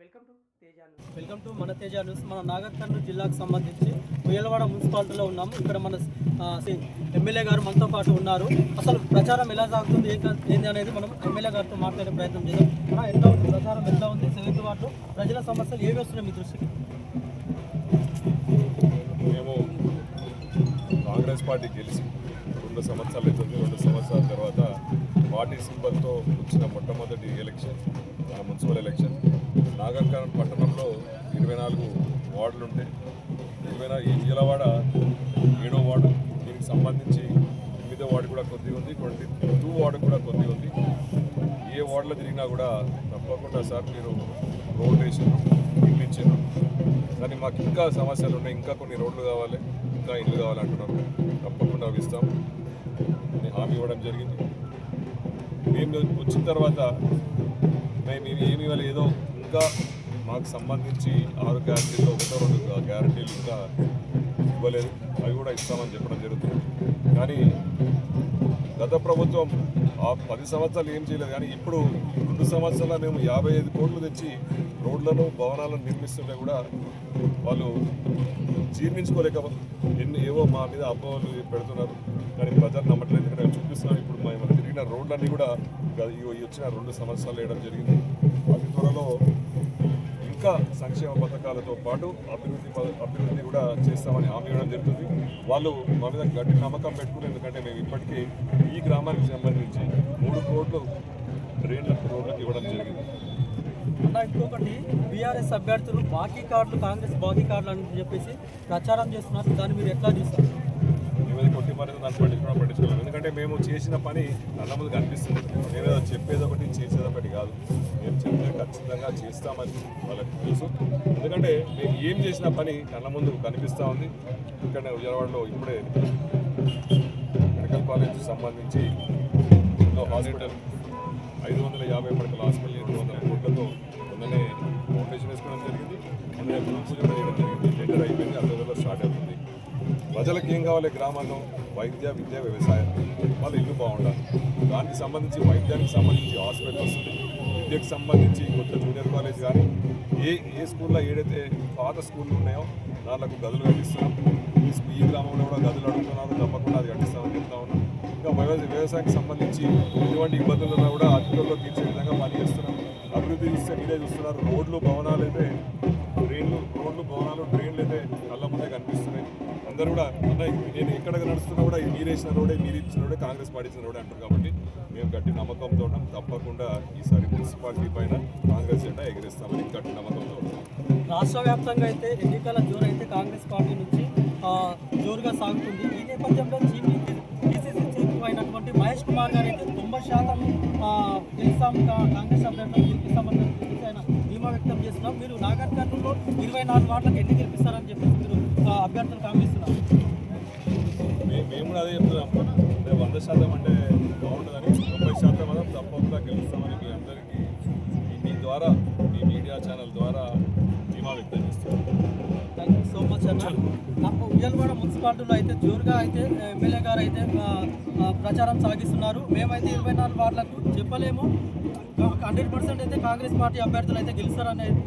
Welcome to మన Teja news. మన నాగర్ కర్నూలు జిల్లాకు సంబంధించి ఉయ్యలవాడ మున్సిపాలిటీలో ఉన్నాము. ఇక్కడ మన ఎమ్మెల్యే గారు మనతో పాటు ఉన్నారు. అసలు ప్రచారం ఎలా సాగుతుంది ఏంటి అనేది మనం ఎమ్మెల్యే గారితో మాట్లాడే ప్రయత్నం చేద్దాం. ఎట్లా ఉంది ప్రచారం, ఎట్లా ఉంది సెవెంత్ వార్డులో ప్రజల సమస్యలు ఏవి వస్తున్నాయి మీ దృష్టికి? మేము కాంగ్రెస్ పార్టీ గెలిచి 2 సంవత్సరాలు అవుతుంది. 2 సంవత్సరాల తర్వాత పార్టీ సింబల్తో వచ్చిన మొట్టమొదటి election municipal election. Nagar Kurnool పట్టణంలో 24 వార్డులు ఉంటాయి. ఈ ఉయ్యలవాడ 7వ వార్డు. దీనికి సంబంధించి 8వ వార్డు కూడా కొద్దిగా ఉంది, 22 వార్డు కూడా కొద్దిగా ఉంది. ఏ వార్డులో తిరిగినా కూడా తప్పకుండా సార్ మీరు రోడ్ వేసారు, ఇల్లు ఇచ్చారు, కానీ మాకు ఇంకా సమస్యలు ఉన్నాయి, ఇంకా కొన్ని రోడ్లు కావాలి, ఇంకా ఇల్లు కావాలంటున్నారు. తప్పకుండా అవి ఇస్తాం అని హామీ ఇవ్వడం జరిగింది. మేము వచ్చిన తర్వాత మేము ఏమి ఇవ్వాలి, ఏదో ఇంకా మాకు సంబంధించి 6 గ్యారంటీల్లో 1-2 గ్యారంటీలు ఇంకా ఇవ్వలేదు, అవి కూడా ఇస్తామని చెప్పడం జరుగుతుంది. కానీ గత ప్రభుత్వం ఆ 10 సంవత్సరాలు ఏం చేయలేదు. కానీ ఇప్పుడు 2 సంవత్సరాల మేము 55 కోట్లు తెచ్చి రోడ్లను భవనాలను నిర్మిస్తుంటే కూడా వాళ్ళు జీర్ణించుకోలేకపోతే ఏవో మా మీద అపోహలు పెడుతున్నారు. కానీ ప్రజలు నమ్మట్లేదు. ఎందుకంటే మేము చూపిస్తున్నాం. ఇప్పుడు మేము తిరిగిన రోడ్లన్నీ కూడా వచ్చిన 2 సంవత్సరాలు వేయడం జరిగింది. అతి త్వరలో ఇంకా సంక్షేమ పథకాలతో పాటు అభివృద్ధి కూడా చేస్తామని హామీ ఇవ్వడం జరుగుతుంది. వాళ్ళు మా మీద గట్టి నమ్మకం పెట్టుకుని, ఎందుకంటే మేము ఇప్పటికీ ఈ గ్రామానికి సంబంధించి 3 కోట్లు రోడ్లకు ఇవ్వడం జరిగింది. ఇంకొకటి, బీఆర్ఎస్ అభ్యర్థులు బాకీ కార్డులు, కాంగ్రెస్ బాకీ కార్డులు అని చెప్పేసి ప్రచారం చేస్తున్నారు. దాన్ని మీరు ఎట్లా చూస్తారు? మేమేది కొట్టి మరింత దాన్ని పట్టించుకోలేదు. ఎందుకంటే మేము చేసిన పని కళ్ళ ముందు కనిపిస్తుంది. మేమేదో చెప్పేది ఒకటి చేసేది ఒకటి కాదు. మేము చెప్తే ఖచ్చితంగా చేస్తామని వాళ్ళకి తెలుసు. ఎందుకంటే మేము ఏం చేసిన పని కళ్ళ ముందు కనిపిస్తూ ఉంది. ఇక్కడ ఉయ్యలవాడలో ఇప్పుడే మెడికల్ కాలేజ్ సంబంధించి హాస్పిటల్ 550 పడకల హాస్పిటల్ 200 కోట్లతో మొన్ననే ఫౌండేషన్ వేసుకోవడం జరిగింది. మొన్ననే భూమి పూజ కూడా చేయడం జరిగింది. టెండర్ అయిపోయింది, అదే స్టార్ట్ అవుతుంది. ప్రజలకు ఏం కావాలి గ్రామాల్లో? వైద్య, విద్య, వ్యవసాయం. వాళ్ళ ఇల్లు బాగుండాలి. దానికి సంబంధించి వైద్యానికి సంబంధించి హాస్పిటల్ వస్తుంది, విద్యకు సంబంధించి కొత్త జూనియర్ కాలేజ్ కానీ ఏ స్కూల్లో ఏదైతే పాత స్కూళ్ళు ఉన్నాయో దాంట్లో గదులు కట్టిస్తున్నాం. ఈ గ్రామంలో కూడా గదులు అడుగుతున్నారు, తప్పకుండా అది కట్టిస్తామని చెప్తా ఉన్నాం. ఇంకా వ్యవసాయానికి సంబంధించి ఎటువంటి ఇబ్బందులున్నా కూడా అధికారుల్లో తీర్చే విధంగా పనిచేస్తున్నాం. అభివృద్ధి ఇస్తే మీరే చూస్తున్నారు. రోడ్లు, భవనాలు అయితే డ్రైన్లు అయితే కళ్ళ ముందే కనిపిస్తున్నాయి. అందరూ కూడా నేను ఎక్కడ నడుస్తున్నా కూడా మీరు వేసిన రోడే, మీరు ఇచ్చిన రోడే, కాంగ్రెస్ పార్టీ ఇచ్చిన రోడే అంటారు. కాబట్టి మేము గట్టి నమ్మకంతో ఉన్నాం. తప్పకుండా ఈసారి మున్సిపాలిటీ పైన కాంగ్రెస్ జెండా ఎగిరేస్తామని గట్టి నమ్మకంతో ఉన్నాం. రాష్ట్ర వ్యాప్తంగా అయితే ఎన్నికల జోరు అయితే కాంగ్రెస్ పార్టీ నుంచి జోరుగా సాగుతుంది. ఈ నేపథ్యంలో పిసిసి చీఫ్ అయినటువంటి మహేష్ కుమార్ గారు అయితే 90% గెలుస్తాం, కాంగ్రెస్ అభ్యర్థులు గెలిపిస్తామని ఆయన ధీమా వ్యక్తం చేస్తున్నాం. మీరు నాగర్ కర్నూలులో 24 వార్డులకు ఎన్ని గెలిపిస్తారని చెప్పేసి మీరు అభ్యర్థులు కామిస్తున్నారు? మేము కూడా అదే చెప్తున్నాం. 100% అంటే బాగుంటుందని, 90% మాత్రం తప్పకుండా గెలుస్తామని మీ అందరికీ మీ ద్వారా, మీ మీడియా ఛానల్ ద్వారా ధీమా వ్యక్తం చేస్తున్నాం. థ్యాంక్ యూ సో మచ్ అన్న. ఉయ్యలవాడ మున్సిపాలిటీలో అయితే జోరుగా అయితే ఎమ్మెల్యే గారు అయితే ప్రచారం సాగిస్తున్నారు. మేమైతే 24 వార్డులకు చెప్పలేము, 100% అయితే కాంగ్రెస్ పార్టీ అభ్యర్థులు అయితే గెలుస్తారనేది